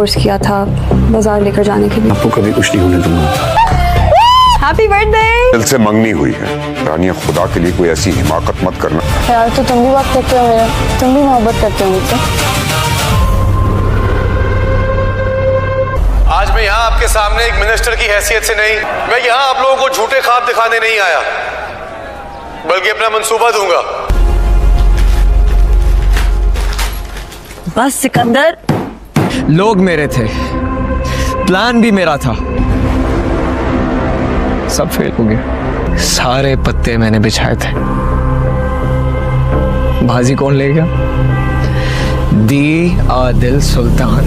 Force किया था बाजार लेकर जाने के लिए। आपको कभी कुछ नहीं होने दूंगा। Happy birthday. दिल से मंगनी हुई है रानिया, खुदा के लिए कोई ऐसी हिमाकत मत करना। यार तो तुम भी बात करते हो मेरा, तुम भी मोहब्बत करते हो मुझसे। आज मैं यहाँ आपके सामने एक मिनिस्टर की हैसियत से नहीं, मैं यहाँ आप लोगों को झूठे ख्वाब दिखाने नहीं आया, बल्कि अपना मंसूबा दूंगा। बस सिकंदर, लोग मेरे थे, प्लान भी मेरा था, सब फेल हो गया। सारे पत्ते मैंने बिछाए थे, बाजी कौन ले गया? दी आदिल सुल्तान।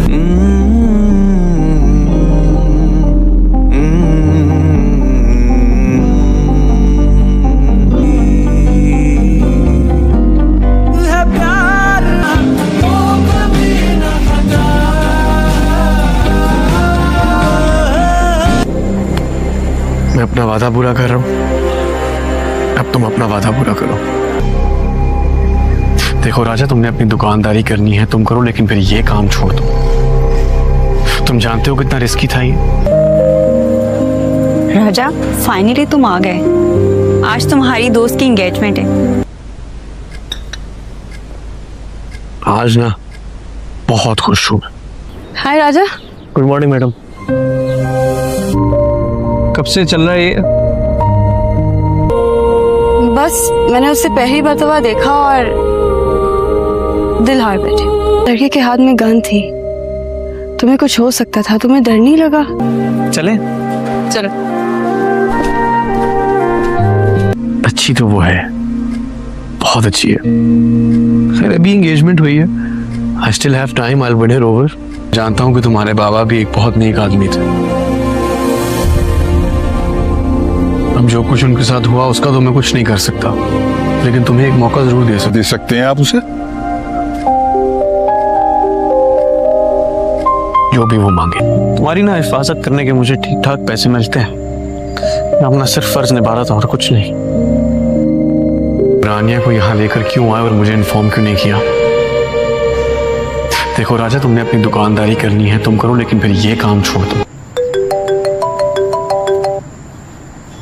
मैं अपना वादा पूरा कर रहा हूं, अब तुम अपना वादा पूरा करो। देखो राजा, तुमने अपनी दुकानदारी करनी है तुम करो, लेकिन फिर ये काम छोड़ दो। तुम जानते हो कितना रिस्की था ये। राजा फाइनली तुम आ गए। आज तुम्हारी दोस्त की एंगेजमेंट है। आज ना बहुत खुश हूँ। Hi Raja. Good morning madam. कब से चल रहा है ये? बस मैंने उससे पहली मर्तबा देखा और दिल हार बैठे। लड़के के हाथ में गन थी, तुम्हें कुछ हो सकता था, तुम्हें डर नहीं लगा? चले? चलो। अच्छी तो वो है, बहुत अच्छी है। खैर अभी एंगेजमेंट हुई है, I still have time, I will win her over. जानता हूँ कि तुम्हारे बाबा भी एक बहुत नेक आदमी थे। अब जो कुछ उनके साथ हुआ उसका तो मैं कुछ नहीं कर सकता, लेकिन तुम्हें एक मौका जरूर दे सकते हैं आप उसे, जो भी वो मांगे। तुम्हारी ना हिफाजत करने के मुझे ठीक ठाक पैसे मिलते हैं, मैं अपना सिर्फ फर्ज निभा रहा था और कुछ नहीं। रानिया को यहाँ लेकर क्यों आए और मुझे इन्फॉर्म क्यों नहीं किया? देखो राजा, तुमने अपनी दुकानदारी करनी है तुम करो, लेकिन फिर ये काम छोड़ दो।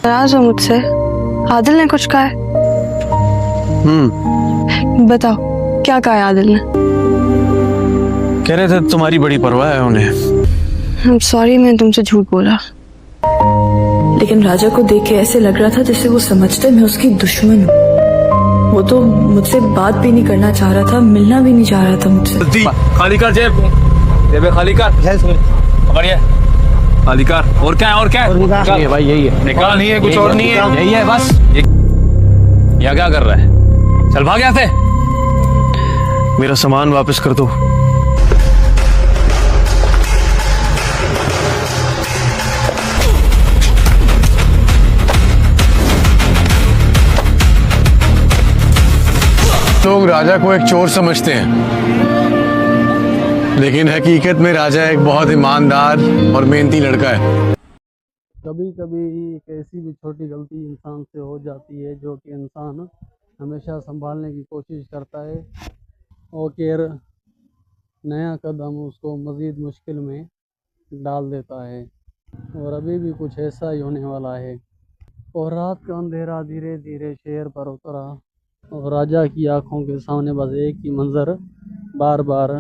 नाराज हो मुझसे? आदिल ने कुछ कहा है? बताओ क्या कहा है आदिल ने? कह रहे थे तुम्हारी बड़ी परवाह है उन्हें। सॉरी, मैं तुमसे झूठ बोला। लेकिन राजा को देख के ऐसे लग रहा था जैसे वो समझते मैं उसकी दुश्मन हूँ। वो तो मुझसे बात भी नहीं करना चाह रहा था, मिलना भी नहीं चाह रहा था मुझसे। खाली कर जेब, जेबे खाली कर, पकड़िए खाली कर। और क्या है, और क्या है? भाई यही है, निकाल। नहीं है, कुछ और नहीं है, यही है बस। या क्या कर रहा है? चल भाग यहाँ से। मेरा सामान वापस कर दो। लोग राजा को एक चोर समझते हैं, लेकिन हकीकत में राजा एक बहुत ईमानदार और मेहनती लड़का है। कभी कभी एक ऐसी भी छोटी गलती इंसान से हो जाती है जो कि इंसान हमेशा संभालने की कोशिश करता है, और फिर नया कदम उसको मज़ीद मुश्किल में डाल देता है। और अभी भी कुछ ऐसा ही होने वाला है। और रात का अंधेरा धीरे धीरे शहर पर उतरा, और राजा की आंखों के सामने बस एक ही मंज़र बार बार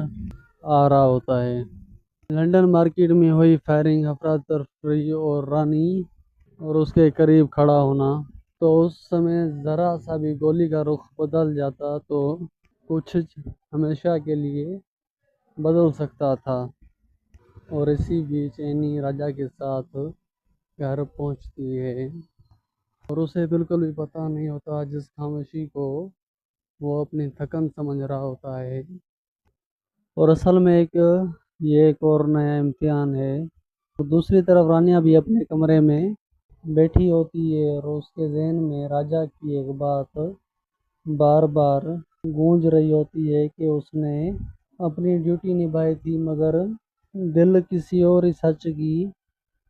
आ रहा होता है। लंदन मार्केट में हुई फायरिंग, अफरा तफरी और रानी और उसके करीब खड़ा होना। तो उस समय ज़रा सा भी गोली का रुख बदल जाता तो कुछ हमेशा के लिए बदल सकता था। और इसी बीच एनी राजा के साथ घर पहुंचती है, और उसे बिल्कुल भी पता नहीं होता जिस खामोशी को वो अपनी थकन समझ रहा होता है। और असल में ये एक और नया इम्तिहान है। तो दूसरी तरफ रानिया भी अपने कमरे में बैठी होती है, और उसके जहन में राजा की एक बात बार बार गूंज रही होती है कि उसने अपनी ड्यूटी निभाई थी, मगर दिल किसी और ही सच की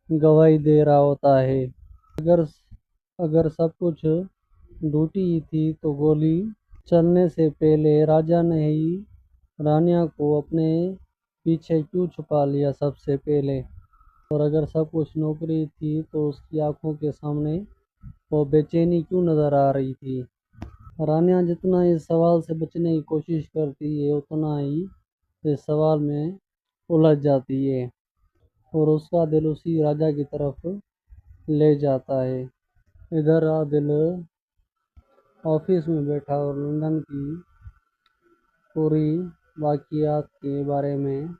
गवाही दे रहा होता है। अगर सब कुछ ड्यूटी ही थी तो गोली चलने से पहले राजा ने ही रानिया को अपने पीछे क्यों छुपा लिया सबसे पहले। और अगर सब कुछ नौकरी थी तो उसकी आंखों के सामने वो बेचैनी क्यों नजर आ रही थी। रानिया जितना इस सवाल से बचने की कोशिश करती है उतना ही इस सवाल में उलझ जाती है और उसका दिल उसी राजा की तरफ ले जाता है। इधर आदिल ऑफिस में बैठा और लंदन की पूरी वाक़ियात के बारे में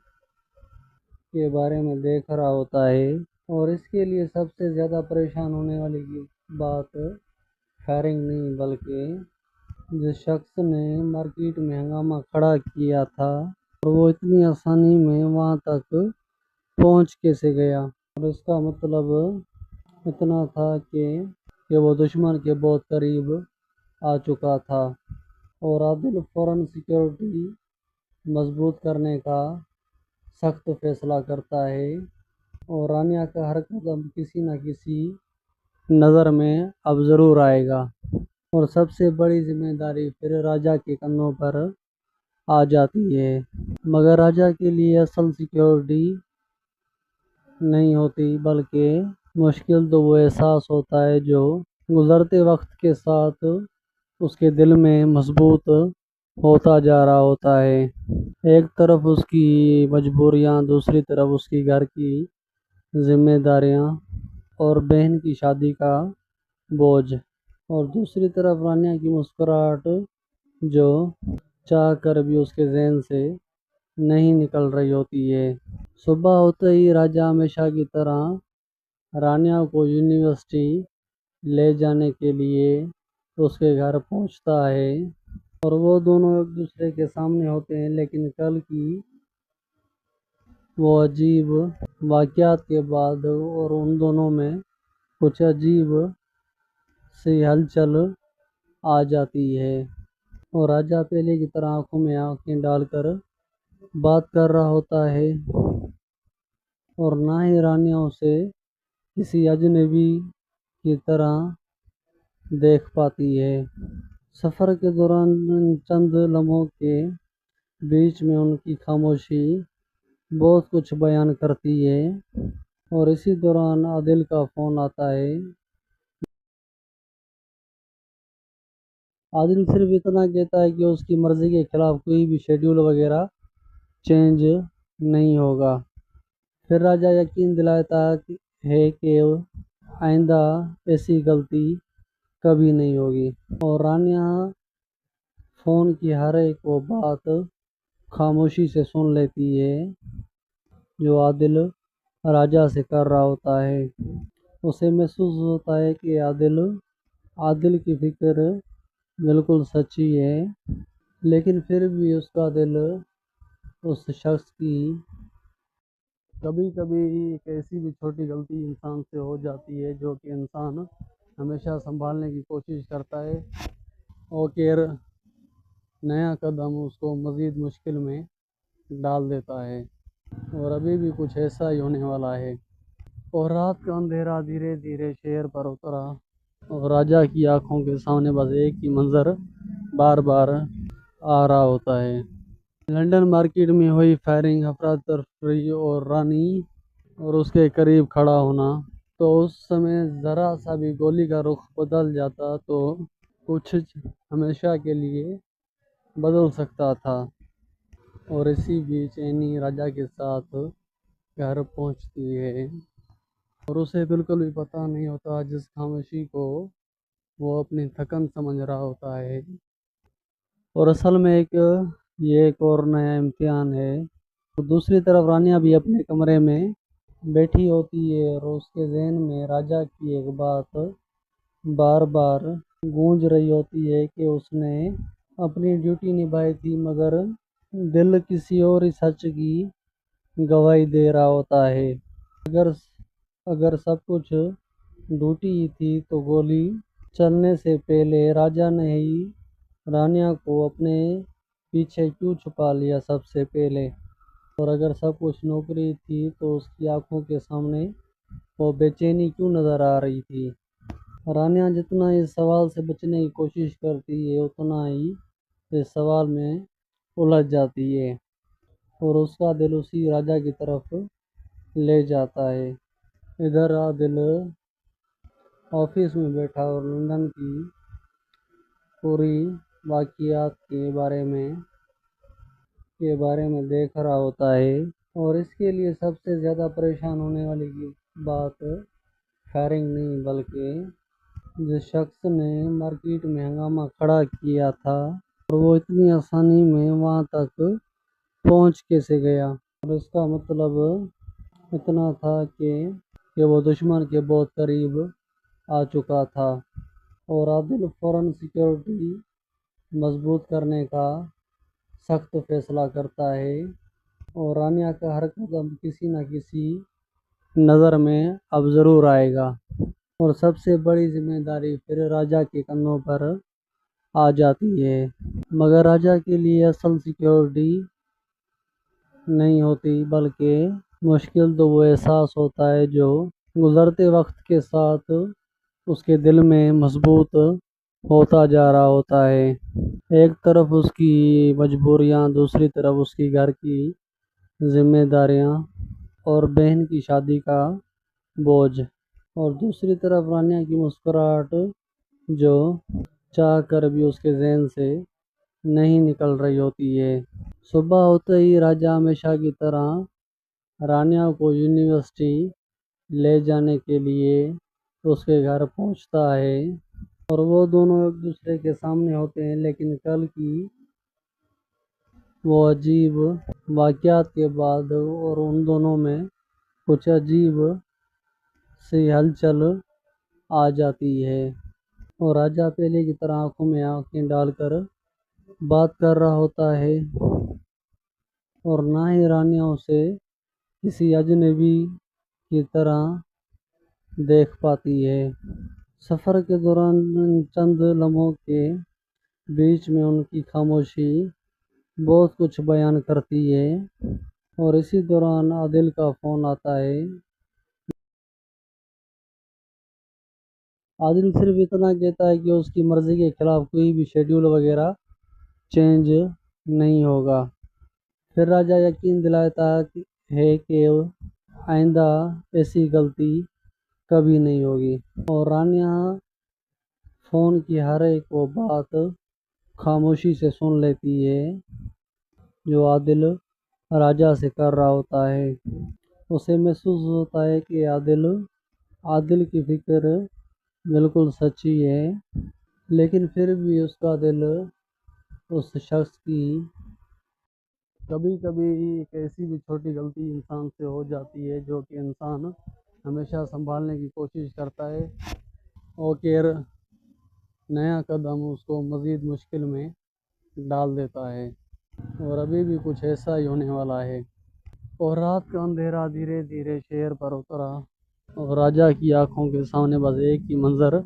देख रहा होता है और इसके लिए सबसे ज़्यादा परेशान होने वाली की बात फायरिंग नहीं बल्कि जिस शख्स ने मार्केट में हंगामा खड़ा किया था और वो इतनी आसानी में वहाँ तक पहुँच कैसे गया। और इसका मतलब इतना था कि वो दुश्मन के बहुत करीब आ चुका था और आदिल फौरन सिक्योरिटी मजबूत करने का सख्त फैसला करता है और रानिया का हर कदम किसी न किसी नज़र में अब ज़रूर आएगा और सबसे बड़ी जिम्मेदारी फिर राजा के कंधों पर आ जाती है। मगर राजा के लिए असल सिक्योरिटी नहीं होती बल्कि मुश्किल तो वो एहसास होता है जो गुज़रते वक्त के साथ उसके दिल में मजबूत होता जा रहा होता है। एक तरफ उसकी मजबूरियाँ, दूसरी तरफ उसकी घर की जिम्मेदारियाँ और बहन की शादी का बोझ और दूसरी तरफ रानिया की मुस्कुराहट जो चाह कर भी उसके जहन से नहीं निकल रही होती है। सुबह होते ही राजा हमेशा की तरह रानिया को यूनिवर्सिटी ले जाने के लिए उसके घर पहुंचता है और वो दोनों एक दूसरे के सामने होते हैं। लेकिन कल की वो अजीब वाक़यात के बाद और उन दोनों में कुछ अजीब सी हलचल आ जाती है और राजा पहले की तरह आंखों में आंखें डालकर बात कर रहा होता है और ना ही रानिया उसे किसी अजनबी की तरह देख पाती है। सफ़र के दौरान चंद लम्हों के बीच में उनकी खामोशी बहुत कुछ बयान करती है और इसी दौरान आदिल का फ़ोन आता है। आदिल सिर्फ इतना कहता है कि उसकी मर्ज़ी के ख़िलाफ़ कोई भी शेड्यूल वगैरह चेंज नहीं होगा। फिर राजा यकीन दिलाता है कि आइंदा ऐसी गलती कभी नहीं होगी और रानिया फ़ोन की हर एक वो बात खामोशी से सुन लेती है जो आदिल राजा से कर रहा होता है। उसे महसूस होता है कि आदिल की फिक्र बिल्कुल सच्ची है, लेकिन फिर भी उसका दिल उस शख्स की कभी कभी एक ऐसी भी छोटी गलती इंसान से हो जाती है जो कि इंसान हमेशा संभालने की कोशिश करता है और फिर नया कदम उसको मज़ीद मुश्किल में डाल देता है और अभी भी कुछ ऐसा ही होने वाला है। और रात का अंधेरा धीरे धीरे शहर पर उतरा और राजा की आंखों के सामने बस एक ही मंजर बार बार आ रहा होता है। लंदन मार्केट में हुई फायरिंग, अफरा तफरी और रानी और उसके करीब खड़ा होना। तो उस समय ज़रा सा भी गोली का रुख बदल जाता तो कुछ हमेशा के लिए बदल सकता था। और इसी बीच एनी राजा के साथ घर पहुंचती है और उसे बिल्कुल भी पता नहीं होता जिस खामोशी को वो अपनी थकन समझ रहा होता है और असल में ये एक और नया इम्तिहान है। तो दूसरी तरफ रानिया भी अपने कमरे में बैठी होती है और उसके जहन में राजा की एक बात बार बार गूंज रही होती है कि उसने अपनी ड्यूटी निभाई थी मगर दिल किसी और ही सच की गवाही दे रहा होता है। अगर अगर सब कुछ ड्यूटी ही थी तो गोली चलने से पहले राजा ने ही रानिया को अपने पीछे क्यों छुपा लिया सबसे पहले। और अगर सब कुछ नौकरी थी तो उसकी आंखों के सामने वो बेचैनी क्यों नज़र आ रही थी। रानिया जितना इस सवाल से बचने की कोशिश करती है उतना ही इस सवाल में उलझ जाती है और उसका दिल उसी राजा की तरफ ले जाता है। इधर आदिल ऑफिस में बैठा और लंदन की पूरी वाक़ियात के बारे में देख रहा होता है और इसके लिए सबसे ज़्यादा परेशान होने वाली की बात फायरिंग नहीं बल्कि जिस शख्स ने मार्केट में हंगामा खड़ा किया था और वो इतनी आसानी में वहाँ तक पहुँच कैसे गया। और इसका मतलब इतना था कि वो दुश्मन के बहुत करीब आ चुका था और आदिल फौरन सिक्योरिटी मजबूत करने का सख्त फैसला करता है और रानिया का हर कदम किसी न किसी नज़र में अब ज़रूर आएगा और सबसे बड़ी जिम्मेदारी फिर राजा के कंधों पर आ जाती है। मगर राजा के लिए असल सिक्योरिटी नहीं होती बल्कि मुश्किल तो वो एहसास होता है जो गुज़रते वक्त के साथ उसके दिल में मजबूत होता जा रहा होता है। एक तरफ उसकी मजबूरियाँ, दूसरी तरफ उसकी घर की जिम्मेदारियाँ और बहन की शादी का बोझ और दूसरी तरफ रानिया की मुस्कुराहट जो चाह कर भी उसके जहन से नहीं निकल रही होती है। सुबह होते ही राजा हमेशा की तरह रानिया को यूनिवर्सिटी ले जाने के लिए उसके घर पहुंचता है और वो दोनों एक दूसरे के सामने होते हैं। लेकिन कल की वो अजीब वाक़यात के बाद और उन दोनों में कुछ अजीब सी हलचल आ जाती है और राजा पहले की तरह आंखों में आंखें डालकर बात कर रहा होता है और ना ही रानिया उसे किसी अजनबी की तरह देख पाती है। सफ़र के दौरान चंद लम्हों के बीच में उनकी खामोशी बहुत कुछ बयान करती है और इसी दौरान आदिल का फ़ोन आता है। आदिल सिर्फ इतना कहता है कि उसकी मर्ज़ी के ख़िलाफ़ कोई भी शेड्यूल वगैरह चेंज नहीं होगा। फिर राजा यकीन दिलाता है कि आइंदा ऐसी गलती कभी नहीं होगी और रानिया फ़ोन की हर एक वो बात खामोशी से सुन लेती है जो आदिल राजा से कर रहा होता है। उसे महसूस होता है कि आदिल की फ़िक्र बिल्कुल सच्ची है, लेकिन फिर भी उसका दिल उस शख्स की कभी कभी एक ऐसी भी छोटी गलती इंसान से हो जाती है जो कि इंसान हमेशा संभालने की कोशिश करता है और फिर नया कदम उसको मज़ीद मुश्किल में डाल देता है और अभी भी कुछ ऐसा ही होने वाला है। और रात का अंधेरा धीरे धीरे शहर पर उतरा और राजा की आंखों के सामने बस एक ही मंजर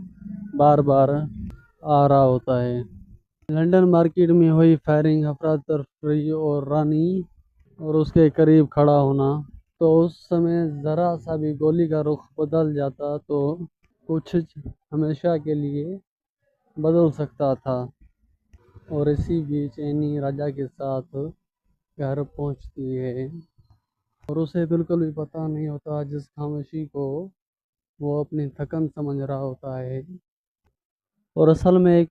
बार बार आ रहा होता है। लंदन मार्केट में हुई फायरिंग, अफरा तफरी और रानी और उसके करीब खड़ा होना। तो उस समय ज़रा सा भी गोली का रुख बदल जाता तो कुछ हमेशा के लिए बदल सकता था। और इसी बीच एनी राजा के साथ घर पहुंचती है और उसे बिल्कुल भी पता नहीं होता जिस खामोशी को वो अपनी थकन समझ रहा होता है और असल में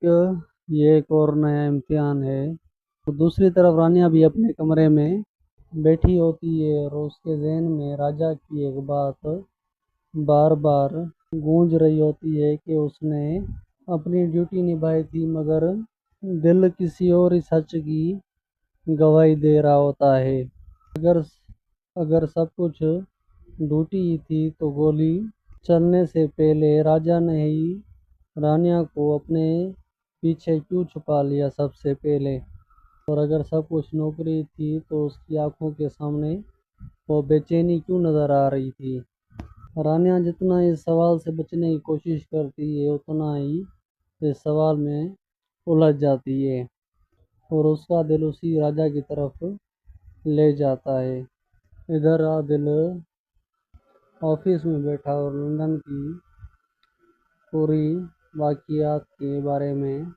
ये एक और नया इम्तिहान है। तो दूसरी तरफ रानिया भी अपने कमरे में बैठी होती है और उसके जहन में राजा की एक बात बार बार गूंज रही होती है कि उसने अपनी ड्यूटी निभाई थी मगर दिल किसी और ही सच की गवाही दे रहा होता है। अगर अगर सब कुछ ड्यूटी ही थी तो गोली चलने से पहले राजा ने ही रानिया को अपने पीछे क्यों छुपा लिया सबसे पहले। और अगर सब कुछ नौकरी थी तो उसकी आंखों के सामने वो बेचैनी क्यों नज़र आ रही थी। रानिया जितना इस सवाल से बचने की कोशिश करती है उतना ही इस सवाल में उलझ जाती है और उसका दिल उसी राजा की तरफ ले जाता है। इधर आदिल ऑफिस में बैठा और लंदन की पूरी वाक़ियात के बारे में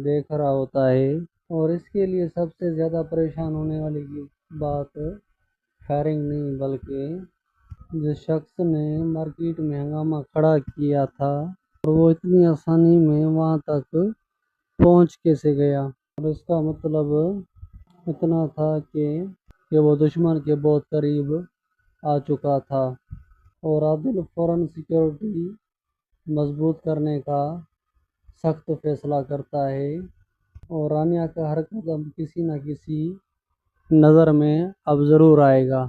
देख रहा होता है اور اس کے لیے سب سے زیادہ پریشان ہونے والی کی بات فائرنگ نہیں بلکہ جس شخص نے مارکیٹ میں ہنگامہ کھڑا کیا تھا اور وہ اتنی آسانی میں وہاں تک پہنچ کیسے گیا، اور اس کا مطلب اتنا تھا کہ وہ دشمن کے بہت قریب آ چکا تھا، اور عادل فوراً سیکیورٹی مضبوط کرنے کا سخت فیصلہ کرتا ہے، اور رانیہ کا ہر قدم کسی نہ کسی نظر میں اب ضرور آئے گا،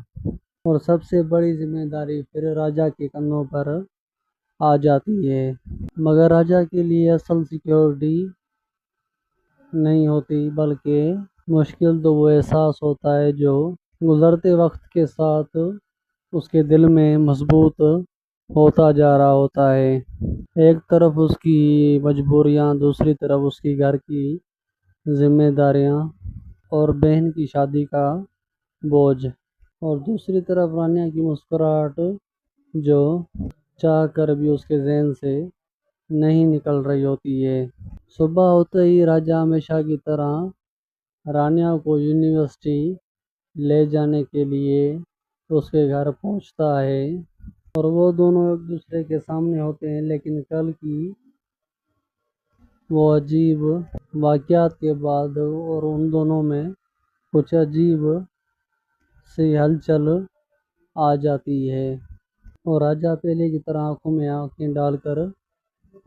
اور سب سے بڑی ذمہ داری پھر راجا کے کندھوں پر آ جاتی ہے۔ مگر راجا کے لیے اصل سیکیورٹی نہیں ہوتی بلکہ مشکل تو وہ احساس ہوتا ہے جو گزرتے وقت کے ساتھ اس کے دل میں مضبوط ہوتا جا رہا ہوتا ہے۔ ایک طرف اس کی مجبوریاں، دوسری طرف اس کی گھر کی ذمہ داریاں اور بہن کی شادی کا بوجھ، اور دوسری طرف رانیہ کی مسکراہٹ جو چاہ کر بھی اس کے ذہن سے نہیں نکل رہی ہوتی ہے۔ صبح ہوتے ہی راجا ہمیشہ کی طرح رانیہ کو یونیورسٹی لے جانے کے لیے اس کے گھر پہنچتا ہے، اور وہ دونوں ایک دوسرے کے سامنے ہوتے ہیں، لیکن کل کی وہ عجیب واقعات کے بعد اور ان دونوں میں کچھ عجیب سی ہلچل آ جاتی ہے، اور راجا پہلے کی طرح آنکھوں میں آنکھیں ڈال کر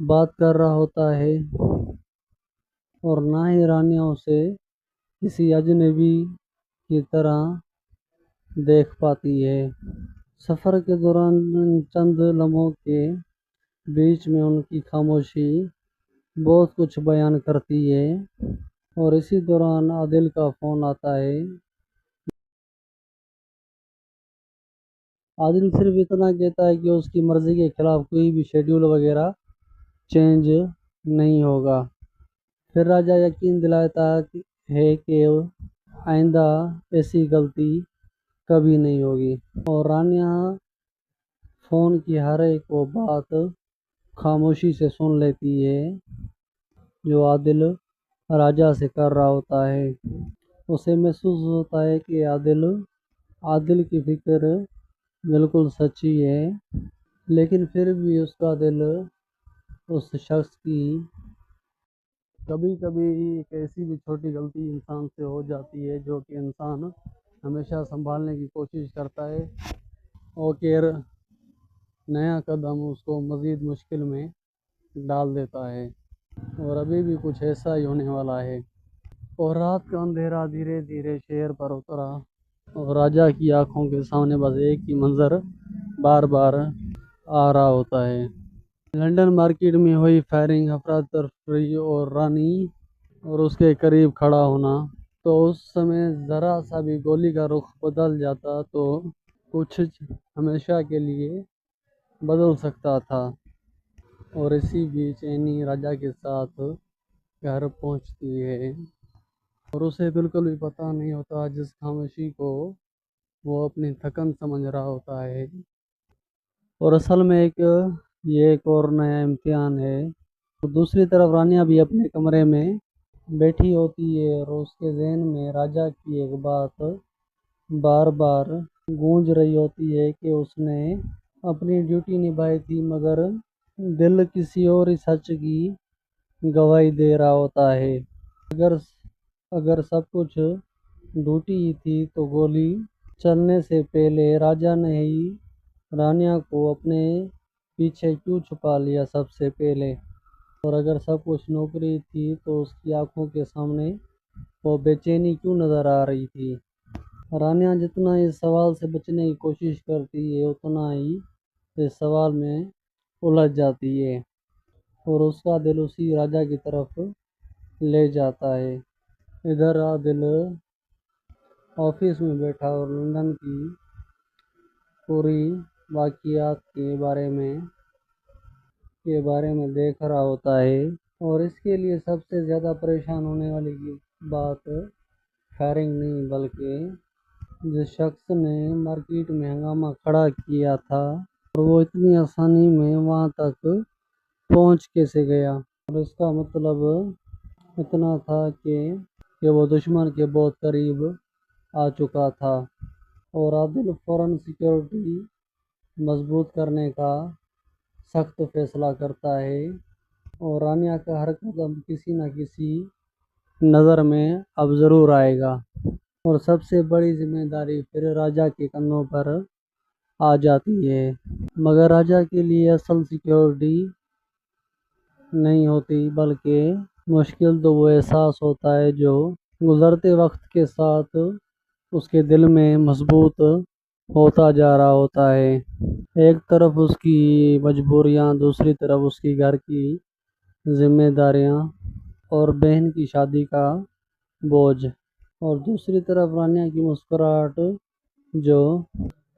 بات کر رہا ہوتا ہے، اور نہ ہی رانیہ اسے کسی اجنبی کی طرح دیکھ پاتی ہے۔ سفر کے دوران ان چند لمحوں کے بیچ میں ان کی خاموشی بہت کچھ بیان کرتی ہے، اور اسی دوران عادل کا فون آتا ہے۔ عادل صرف اتنا کہتا ہے کہ اس کی مرضی کے خلاف کوئی بھی شیڈول وغیرہ چینج نہیں ہوگا۔ پھر راجا یقین دلاتا ہے کہ آئندہ ایسی غلطی کبھی نہیں ہوگی، اور رانیہ فون کی ہر ایک وہ بات خاموشی سے سن لیتی ہے جو عادل راجا سے کر رہا ہوتا ہے۔ اسے محسوس ہوتا ہے کہ عادل کی فکر بالکل سچی ہے، لیکن پھر بھی اس کا دل اس شخص کی کبھی کبھی ایک ایسی بھی چھوٹی غلطی انسان سے ہو جاتی ہے جو کہ انسان ہمیشہ سنبھالنے کی کوشش کرتا ہے، اور پھر نیا قدم اس کو مزید مشکل میں ڈال دیتا ہے، اور ابھی بھی کچھ ایسا ہی ہونے والا ہے۔ اور رات کا اندھیرا دھیرے دھیرے شہر پر اترا، اور راجا کی آنکھوں کے سامنے بس ایک ہی منظر بار بار آ رہا ہوتا ہے۔ لندن مارکیٹ میں ہوئی فائرنگ، افراتفری اور رانی اور اس کے قریب کھڑا ہونا، تو اس سمے ذرا سا بھی گولی کا رخ بدل جاتا تو کچھ ہمیشہ کے لیے بدل سکتا تھا۔ اور اسی بیچ اینی راجا کے ساتھ گھر پہنچتی ہے، اور اسے بالکل بھی پتہ نہیں ہوتا جس خاموشی کو وہ اپنی تھکن سمجھ رہا ہوتا ہے، اور اصل میں یہ ایک اور نیا امتحان ہے۔ دوسری طرف رانیہ بھی اپنے کمرے میں بیٹھی ہوتی ہے، اور اس کے ذہن میں راجا کی ایک بات بار بار گونج رہی ہوتی ہے کہ اس نے اپنی ڈیوٹی نبھائی تھی، مگر دل کسی اور ہی سچ کی گواہی دے رہا ہوتا ہے۔ اگر سب کچھ ڈیوٹی ہی تھی تو گولی چلنے سے پہلے راجا نے ہی رانیہ کو اپنے پیچھے کیوں چھپا لیا سب سے پہلے، اور اگر سب کچھ نوکری تھی تو اس کی آنکھوں کے سامنے وہ بے چینی کیوں نظر آ رہی تھی۔ رانیہ جتنا اس سوال سے بچنے کی کوشش کرتی ہے اتنا ہی اس سوال میں الجھ جاتی ہے، اور اس کا دل اسی راجا کی طرف لے جاتا ہے۔ ادھر عادل آفس میں بیٹھا اور لندن کی پوری واقعات کے بارے میں دیکھ رہا ہوتا ہے، اور اس کے لیے سب سے زیادہ پریشان ہونے والی کی بات فائرنگ نہیں بلکہ جس شخص نے مارکیٹ میں ہنگامہ کھڑا کیا تھا اور وہ اتنی آسانی میں وہاں تک پہنچ کیسے گیا، اور اس کا مطلب اتنا تھا کہ कि वो दुश्मन के बहुत करीब आ चुका था और आदिल फौरन सिक्योरिटी मजबूत करने का सख्त फैसला करता है और रानिया का हर कदम किसी न किसी नज़र में अब ज़रूर आएगा और सबसे बड़ी जिम्मेदारी फिर राजा के कंधों पर आ जाती है। मगर राजा के लिए असल सिक्योरिटी नहीं होती बल्कि मुश्किल तो वो एहसास होता है जो गुज़रते वक्त के साथ उसके दिल में मजबूत होता जा रहा होता है। एक तरफ उसकी मजबूरियाँ, दूसरी तरफ उसकी घर की जिम्मेदारियाँ और बहन की शादी का बोझ, और दूसरी तरफ रानिया की मुस्कुराहट जो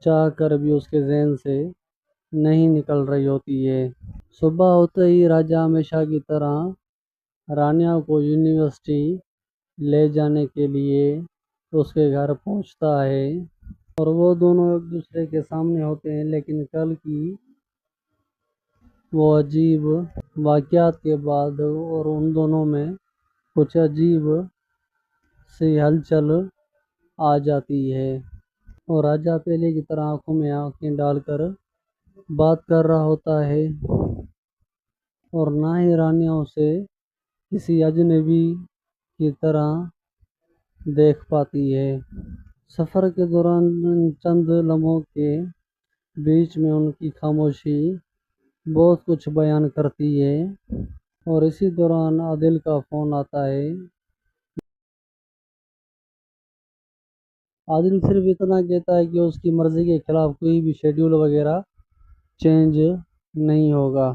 चाह कर भी उसके जहन से नहीं निकल रही होती है। सुबह होते ही राजा हमेशा की तरह रानिया को यूनिवर्सिटी ले जाने के लिए उसके घर पहुंचता है और वो दोनों एक दूसरे के सामने होते हैं। लेकिन कल की वो अजीब वाक़यात के बाद और उन दोनों में कुछ अजीब सी हलचल आ जाती है और राजा पहले की तरह आंखों में आंखें डालकर बात कर रहा होता है और ना ही रानिया उसे किसी अजनबी की तरह देख पाती है। सफ़र के दौरान चंद लम्हों के बीच में उनकी खामोशी बहुत कुछ बयान करती है और इसी दौरान आदिल का फ़ोन आता है। आदिल सिर्फ इतना कहता है कि उसकी मर्ज़ी के ख़िलाफ़ कोई भी शेड्यूल वगैरह चेंज नहीं होगा।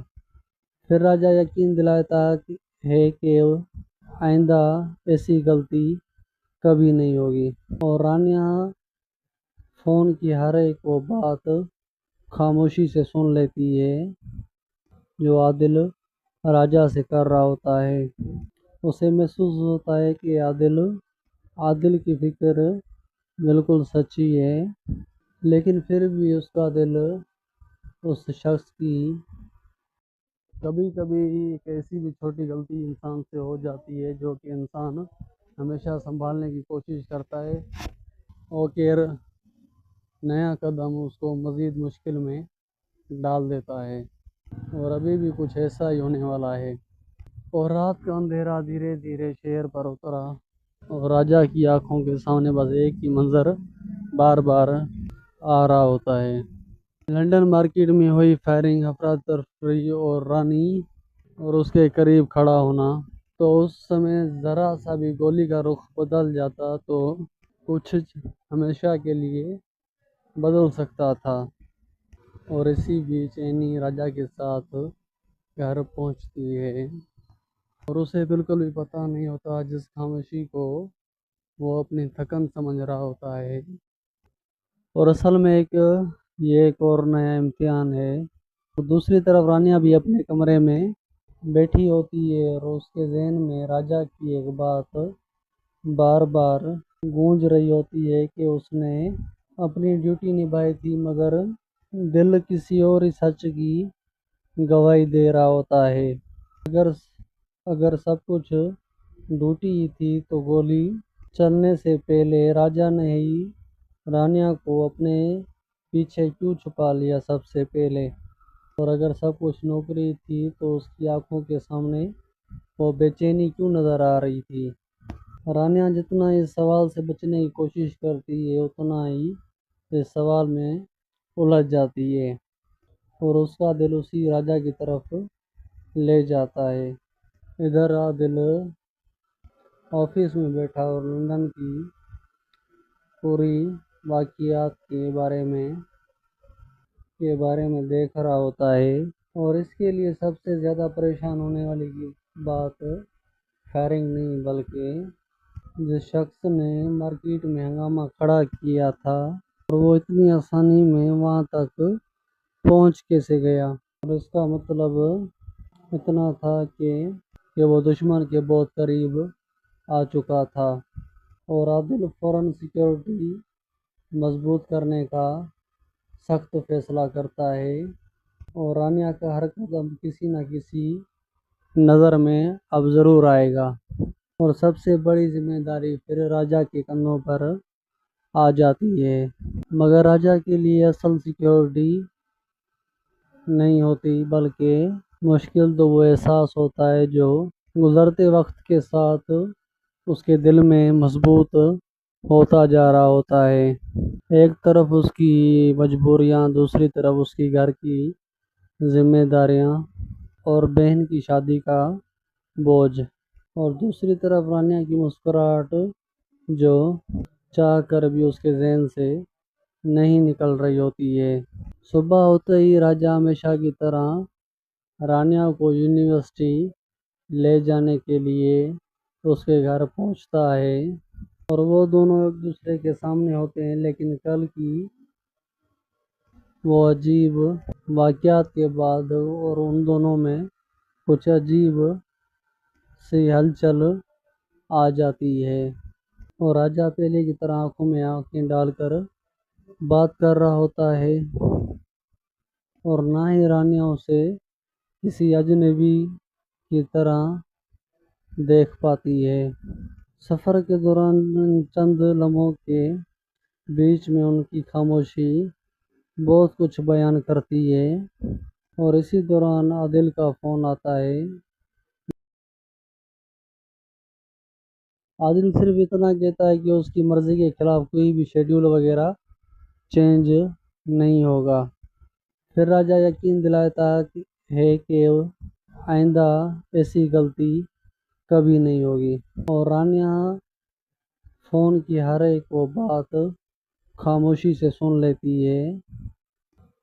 फिर राजा यकीन दिलाता है कि आइंदा ऐसी गलती कभी नहीं होगी और रानिया फ़ोन की हर एक वो बात खामोशी से सुन लेती है जो आदिल राजा से कर रहा होता है। उसे महसूस होता है कि आदिल की फ़िक्र बिल्कुल सच्ची है, लेकिन फिर भी उसका दिल उस शख्स की कभी कभी एक ऐसी भी छोटी गलती इंसान से हो जाती है जो कि इंसान हमेशा संभालने की कोशिश करता है और फिर नया कदम उसको मज़ीद मुश्किल में डाल देता है और अभी भी कुछ ऐसा ही होने वाला है। और रात का अंधेरा धीरे धीरे शहर पर उतरा और राजा की आंखों के सामने बस एक ही मंजर बार बार आ रहा होता है। लंदन मार्केट में हुई फायरिंग, अफरा तफरी और रानी और उसके करीब खड़ा होना। तो उस समय ज़रा सा भी गोली का रुख बदल जाता तो कुछ हमेशा के लिए बदल सकता था। और इसी बीच एनी राजा के साथ घर पहुंचती है और उसे बिल्कुल भी पता नहीं होता जिस खामोशी को वो अपनी थकन समझ रहा होता है और असल में ये एक और नया इम्तिहान है। तो दूसरी तरफ रानिया भी अपने कमरे में बैठी होती है और उसके जहन में राजा की एक बात बार बार गूंज रही होती है कि उसने अपनी ड्यूटी निभाई थी मगर दिल किसी और ही सच की गवाही दे रहा होता है। अगर सब कुछ ड्यूटी ही थी तो गोली चलने से पहले राजा ने ही रानिया को अपने पीछे क्यों छुपा लिया सबसे पहले, और अगर सब कुछ नौकरी थी तो उसकी आंखों के सामने वो बेचैनी क्यों नज़र आ रही थी। रानिया जितना इस सवाल से बचने की कोशिश करती है उतना ही इस सवाल में उलझ जाती है और उसका दिल उसी राजा की तरफ ले जाता है। इधर आदिल ऑफिस में बैठा और लंदन की पूरी वाक़ियात के बारे में देख रहा होता है और इसके लिए सबसे ज़्यादा परेशान होने वाली की बात फायरिंग नहीं बल्कि जिस शख्स ने मार्केट में हंगामा खड़ा किया था और वो इतनी आसानी में वहाँ तक पहुँच कैसे गया। और इसका मतलब इतना था कि वो दुश्मन के बहुत करीब आ चुका था और आदिल फौरन सिक्योरिटी मजबूत करने का सख्त फैसला करता है और रानिया का हर कदम किसी न किसी नज़र में अब ज़रूर आएगा। اور سب سے بڑی ذمہ داری پھر راجا کے کندھوں پر آ جاتی ہے، مگر راجا کے لیے اصل سیکیورٹی نہیں ہوتی، بلکہ مشکل تو وہ احساس ہوتا ہے جو گزرتے وقت کے ساتھ اس کے دل میں مضبوط ہوتا جا رہا ہوتا ہے۔ ایک طرف اس کی مجبوریاں، دوسری طرف اس کی گھر کی ذمہ داریاں اور بہن کی شادی کا بوجھ، اور دوسری طرف رانیہ کی مسکراہٹ جو چاہ کر بھی اس کے ذہن سے نہیں نکل رہی ہوتی ہے۔ صبح ہوتے ہی راجہ ہمیشہ کی طرح رانیہ کو یونیورسٹی لے جانے کے لیے اس کے گھر پہنچتا ہے، اور وہ دونوں ایک دوسرے کے سامنے ہوتے ہیں، لیکن کل کی وہ عجیب واقعات کے بعد اور ان دونوں میں کچھ عجیب سی ہلچل آ جاتی ہے، اور راجہ پہلے کی طرح آنکھوں میں آنکھیں ڈال کر بات کر رہا ہوتا ہے، اور نہ ہی رانیہ اسے کسی اجنبی کی طرح دیکھ پاتی ہے۔ سفر کے دوران چند لمحوں کے بیچ میں ان کی خاموشی بہت کچھ بیان کرتی ہے، اور اسی دوران عادل کا فون آتا ہے۔ عادل صرف اتنا کہتا ہے کہ اس کی مرضی کے خلاف کوئی بھی شیڈول وغیرہ چینج نہیں ہوگا۔ پھر راجہ یقین دلاتا ہے کہ آئندہ ایسی غلطی کبھی نہیں ہوگی، اور رانیہ فون کی ہر ایک وہ بات خاموشی سے سن لیتی ہے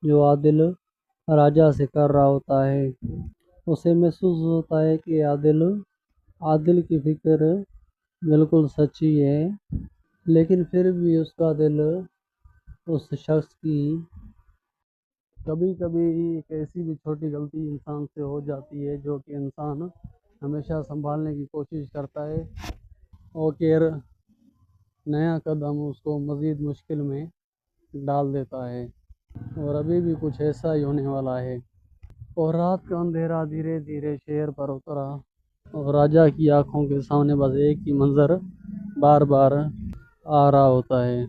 جو عادل راجہ سے کر رہا ہوتا ہے۔ اسے محسوس ہوتا ہے کہ عادل کی فکر بالکل سچی ہے، لیکن پھر بھی اس کا دل اس شخص کی کبھی کبھی ایک ایسی بھی چھوٹی غلطی انسان سے ہو جاتی ہے جو کہ انسان ہمیشہ سنبھالنے کی کوشش کرتا ہے، اور پھر نیا قدم اس کو مزید مشکل میں ڈال دیتا ہے، اور ابھی بھی کچھ ایسا ہی ہونے والا ہے۔ اور رات کا اندھیرا دھیرے دھیرے شہر پر اترا، اور راجہ کی آنکھوں کے سامنے بس ایک ہی منظر بار بار آ رہا ہوتا ہے۔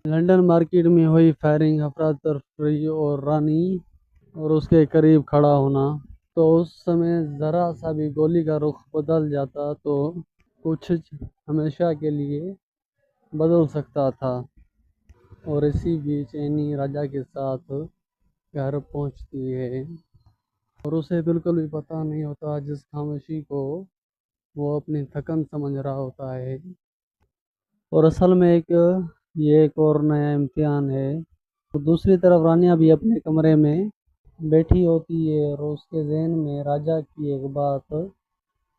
لنڈن مارکیٹ میں ہوئی فائرنگ، افراتفری اور رانی اور اس کے قریب کھڑا ہونا، تو اس سمے ذرا سا بھی گولی کا رخ بدل جاتا تو کچھ ہمیشہ کے لیے بدل سکتا تھا۔ اور اسی بیچ اینی راجہ کے ساتھ گھر پہنچتی ہے، اور اسے بالکل بھی پتہ نہیں ہوتا جس خاموشی کو وہ اپنی تھکن سمجھ رہا ہوتا ہے، اور اصل میں یہ ایک اور نیا امتحان ہے۔ دوسری طرف رانیہ بھی اپنے کمرے میں بیٹھی ہوتی ہے، اور اس کے ذہن میں راجہ کی ایک بات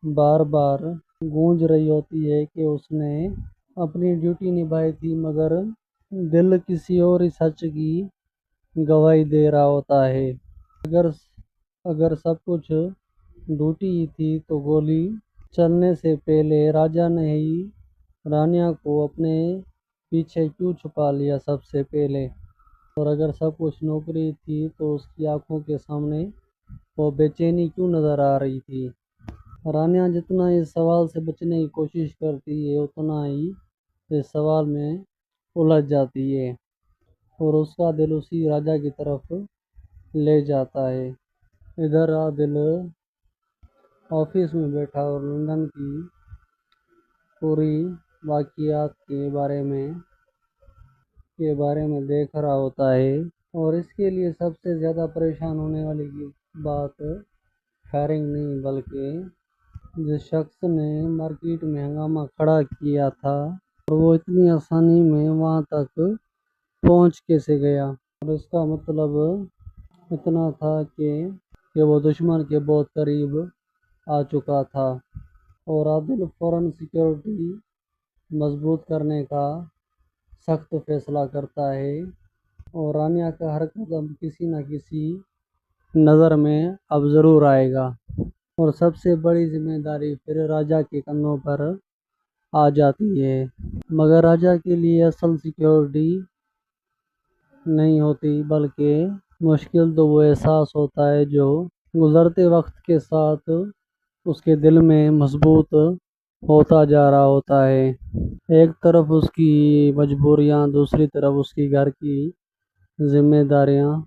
بار بار گونج رہی ہوتی ہے کہ اس نے اپنی ڈیوٹی نبھائی تھی، مگر دل کسی اور ہی سچ کی گواہی دے رہا ہوتا ہے۔ اگر سب کچھ ڈیوٹی ہی تھی تو گولی چلنے سے پہلے راجہ نے ہی رانیہ کو اپنے پیچھے کیوں چھپا لیا سب سے پہلے، اور اگر سب کچھ نوکری تھی تو اس کی آنکھوں کے سامنے وہ بے چینی کیوں نظر آ رہی تھی۔ رانیہ جتنا اس سوال سے بچنے کی کوشش کرتی ہے اتنا ہی اس سوال میں الجھ جاتی ہے، اور اس کا دل اسی راجہ کی طرف لے جاتا ہے۔ ادھر عادل آفس میں بیٹھا اور لندن کی پوری واقعات کے بارے میں دیکھ رہا ہوتا ہے، اور اس کے لیے سب سے زیادہ پریشان ہونے والی بات فائرنگ نہیں، بلکہ جس شخص نے مارکیٹ میں ہنگامہ کھڑا کیا تھا، اور وہ اتنی آسانی میں وہاں تک پہنچ کیسے گیا، اور اس کا مطلب اتنا تھا کہ وہ دشمن کے بہت قریب آ چکا تھا، اور عادل فوراً سیکیورٹی مضبوط کرنے کا سخت فیصلہ کرتا ہے، اور رانیہ کا ہر قدم کسی نہ کسی نظر میں اب ضرور آئے گا، اور سب سے بڑی ذمہ داری پھر راجہ کے کندھوں پر آ جاتی ہے، مگر راجہ کے لیے اصل سیکیورٹی نہیں ہوتی، بلکہ مشکل تو وہ احساس ہوتا ہے جو گزرتے وقت کے ساتھ اس کے دل میں مضبوط होता जा रहा होता है। एक तरफ उसकी मजबूरियां, दूसरी तरफ उसकी घर की जिम्मेदारियां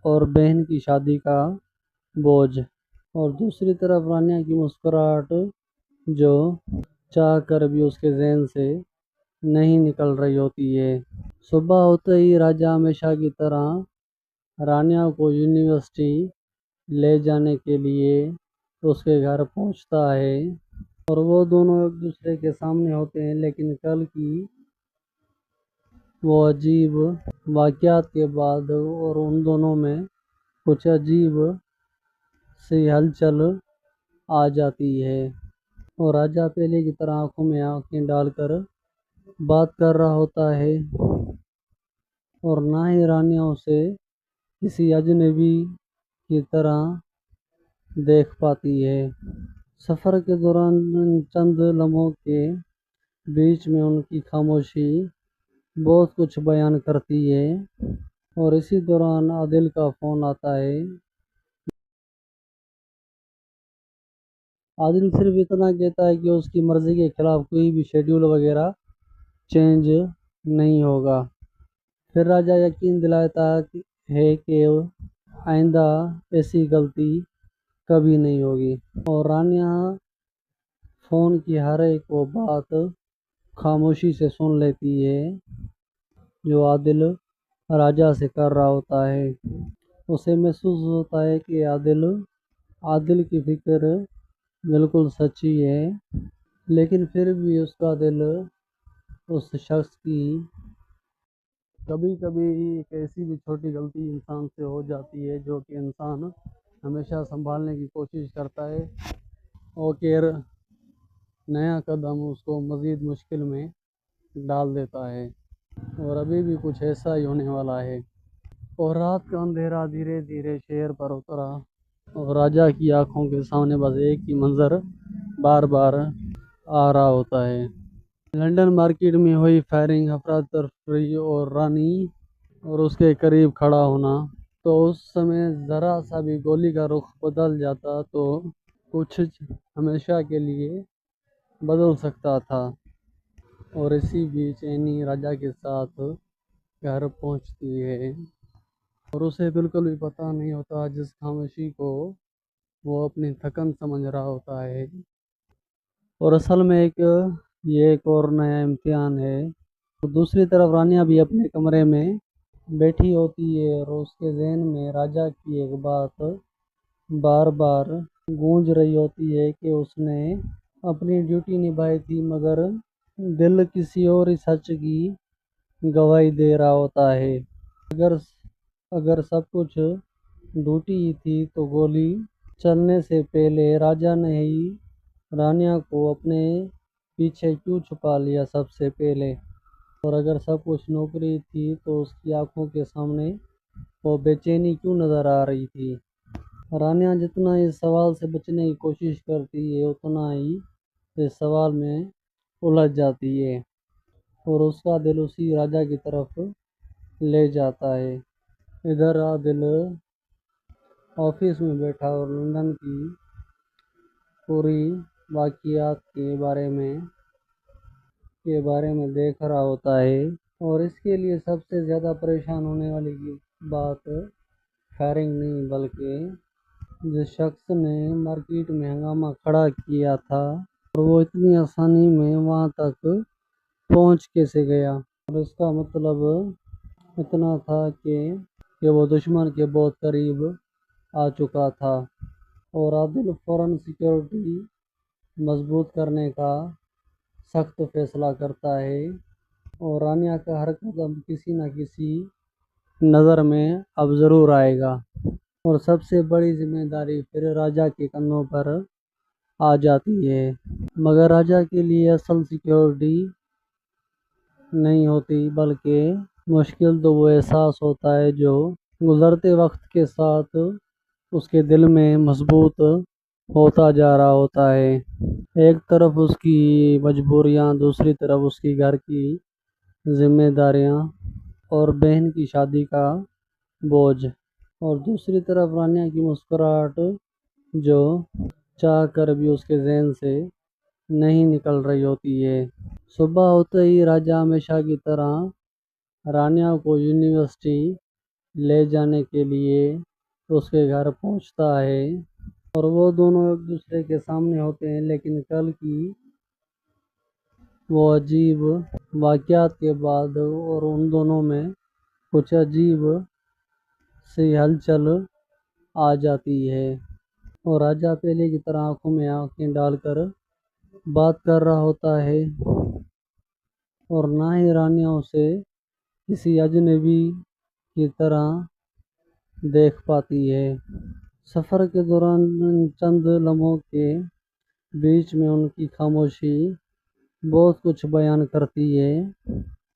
और बहन की शादी का बोझ, और दूसरी तरफ रानिया की मुस्कुराहट जो चाह कर भी उसके जहन से नहीं निकल रही होती है। सुबह होते ही राजा हमेशा की तरह रानिया को यूनिवर्सिटी ले जाने के लिए उसके घर पहुंचता है, और वो दोनों एक दूसरे के सामने होते हैं। लेकिन कल की वो अजीब वाक़यात के बाद और उन दोनों में कुछ अजीब सी हलचल आ जाती है, और राजा पहले की तरह आंखों में आंखें डालकर बात कर रहा होता है, और ना ही रानिया उसे किसी अजनबी की तरह देख पाती है। सफ़र के दौरान चंद लम्हों के बीच में उनकी खामोशी बहुत कुछ बयान करती है, और इसी दौरान आदिल का फ़ोन आता है। आदिल सिर्फ इतना कहता है कि उसकी मर्ज़ी के ख़िलाफ़ कोई भी शेड्यूल वगैरह चेंज नहीं होगा। फिर राजा यकीन दिलाता है कि आइंदा ऐसी गलती कभी नहीं होगी, और रानिया फ़ोन की हर एक वो बात खामोशी से सुन लेती है जो आदिल राजा से कर रहा होता है। उसे महसूस होता है कि आदिल की फ़िक्र बिल्कुल सच्ची है, लेकिन फिर भी उसका दिल उस शख्स की कभी कभी एक ऐसी भी छोटी गलती इंसान से हो जाती है जो कि इंसान हमेशा संभालने की कोशिश करता है, और फिर नया कदम उसको मज़ीद मुश्किल में डाल देता है। और अभी भी कुछ ऐसा ही होने वाला है। और रात का अंधेरा धीरे धीरे शहर पर उतरा, और राजा की आंखों के सामने बस एक ही मंजर बार बार आ रहा होता है। लंदन मार्केट में हुई फायरिंग, अफरा तफरी और रानी और उसके करीब खड़ा होना। तो उस समय ज़रा सा भी गोली का रुख बदल जाता तो कुछ हमेशा के लिए बदल सकता था। और इसी बीच एनी राजा के साथ घर पहुंचती है, और उसे बिल्कुल भी पता नहीं होता जिस खामोशी को वो अपनी थकन समझ रहा होता है, और असल में ये एक और नया इम्तिहान है। तो दूसरी तरफ रानिया भी अपने कमरे में बैठी होती है, और उसके जहन में राजा की एक बात बार बार गूंज रही होती है कि उसने अपनी ड्यूटी निभाई थी, मगर दिल किसी और ही सच की गवाही दे रहा होता है। अगर अगर सब कुछ ड्यूटी ही थी तो गोली चलने से पहले राजा ने ही रानिया को अपने पीछे क्यों छुपा लिया सबसे पहले। और अगर सब कुछ नौकरी थी तो उसकी आंखों के सामने वो बेचैनी क्यों नज़र आ रही थी। रानिया जितना इस सवाल से बचने की कोशिश करती है उतना ही इस सवाल में उलझ जाती है, और उसका दिल उसी राजा की तरफ ले जाता है। इधर आदिल ऑफिस में बैठा और लंदन की पूरी वाक़ियात के बारे में देख रहा होता है, और इसके लिए सबसे ज़्यादा परेशान होने वाली की बात फायरिंग नहीं बल्कि जिस शख्स ने मार्केट में हंगामा खड़ा किया था, और वो इतनी आसानी में वहाँ तक पहुँच कैसे गया। और इसका मतलब इतना था कि वो दुश्मन के बहुत करीब आ चुका था, और आदिल फ़ौरन सिक्योरिटी मजबूत करने का सख्त फैसला करता है, और रानिया का हर कदम किसी न किसी नज़र में अब ज़रूर आएगा, और सबसे बड़ी जिम्मेदारी फिर राजा के कंधों पर आ जाती है। मगर राजा के लिए असल सिक्योरिटी नहीं होती बल्कि मुश्किल तो वो एहसास होता है जो गुज़रते वक्त के साथ उसके दिल में मजबूत होता जा रहा होता है। एक तरफ उसकी मजबूरियां, दूसरी तरफ उसकी घर की जिम्मेदारियां और बहन की शादी का बोझ, और दूसरी तरफ रानिया की मुस्कुराहट जो चाह कर भी उसके जहन से नहीं निकल रही होती है। सुबह होते ही राजा हमेशा की तरह रानिया को यूनिवर्सिटी ले जाने के लिए उसके घर पहुंचता है और वो दोनों एक दूसरे के सामने होते हैं, लेकिन कल की वो अजीब वाक़यात के बाद और उन दोनों में कुछ अजीब सी हलचल आ जाती है और राजा पहले की तरह आंखों में आंखें डालकर बात कर रहा होता है और ना ही रानिया उसे किसी अजनबी की तरह देख पाती है। सफ़र के दौरान चंद लम्हों के बीच में उनकी खामोशी बहुत कुछ बयान करती है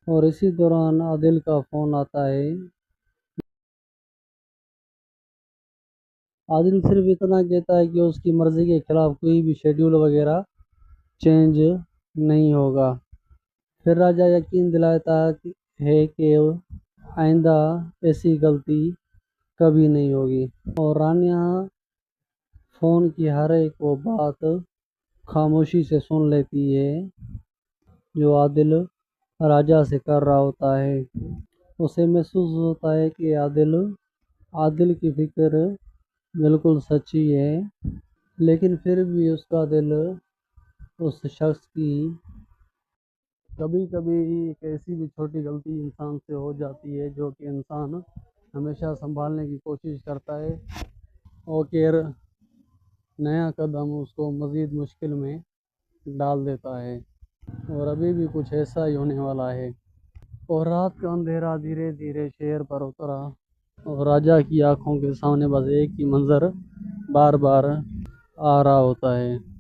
और इसी दौरान आदिल का फ़ोन आता है। आदिल सिर्फ इतना कहता है कि उसकी मर्ज़ी के ख़िलाफ़ कोई भी शेड्यूल वगैरह चेंज नहीं होगा। फिर राजा यकीन दिलाता है कि आइंदा ऐसी गलती कभी नहीं होगी और रानिया फ़ोन की हर एक वो बात खामोशी से सुन लेती है जो आदिल राजा से कर रहा होता है। उसे महसूस होता है कि आदिल की फ़िक्र बिल्कुल सच्ची है, लेकिन फिर भी उसका दिल उस शख्स की कभी कभी एक ऐसी भी छोटी गलती इंसान से हो जाती है जो कि इंसान हमेशा संभालने की कोशिश करता है और फिर नया कदम उसको मज़ीद मुश्किल में डाल देता है और अभी भी कुछ ऐसा ही होने वाला है। और रात का अंधेरा धीरे धीरे शहर पर उतरा और राजा की आंखों के सामने बस एक ही मंजर बार बार आ रहा होता है।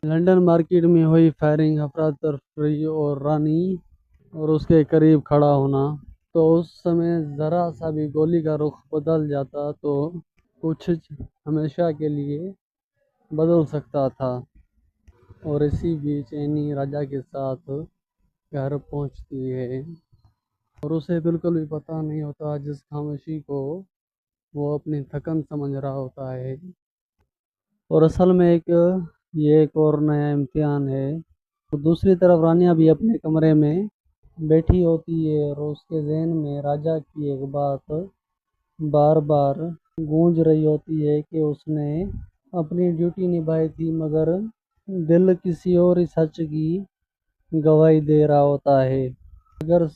लंदन मार्केट में हुई फायरिंग, अफरा तफरी और रानी और उसके करीब खड़ा होना। तो उस समय ज़रा सा भी गोली का रुख बदल जाता तो कुछ हमेशा के लिए बदल सकता था। और इसी बीच एनी राजा के साथ घर पहुंचती है और उसे बिल्कुल भी पता नहीं होता जिस खामोशी को वो अपनी थकन समझ रहा होता है और असल में ये एक और नया इम्तिहान है। तो दूसरी तरफ रानिया भी अपने कमरे में बैठी होती है और उसके जहन में राजा की एक बात बार बार गूंज रही होती है कि उसने अपनी ड्यूटी निभाई थी मगर दिल किसी और ही सच की गवाही दे रहा होता है। अगर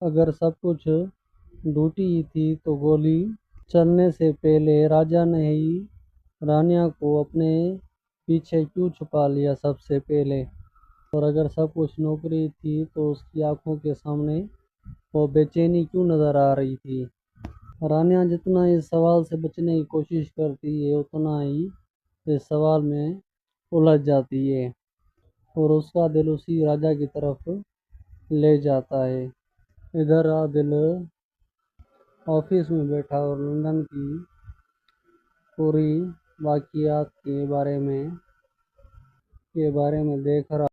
अगर सब कुछ ड्यूटी ही थी तो गोली चलने से पहले राजा ने ही रानिया को अपने पीछे क्यों छुपा लिया सबसे पहले, और अगर सब कुछ नौकरी थी तो उसकी आंखों के सामने वो बेचैनी क्यों नज़र आ रही थी। रानिया जितना इस सवाल से बचने की कोशिश करती है उतना ही इस सवाल में उलझ जाती है और उसका दिल उसी राजा की तरफ ले जाता है। इधर आदिल ऑफिस में बैठा और लंदन की पूरी वाक़ियात के बारे में देख रहा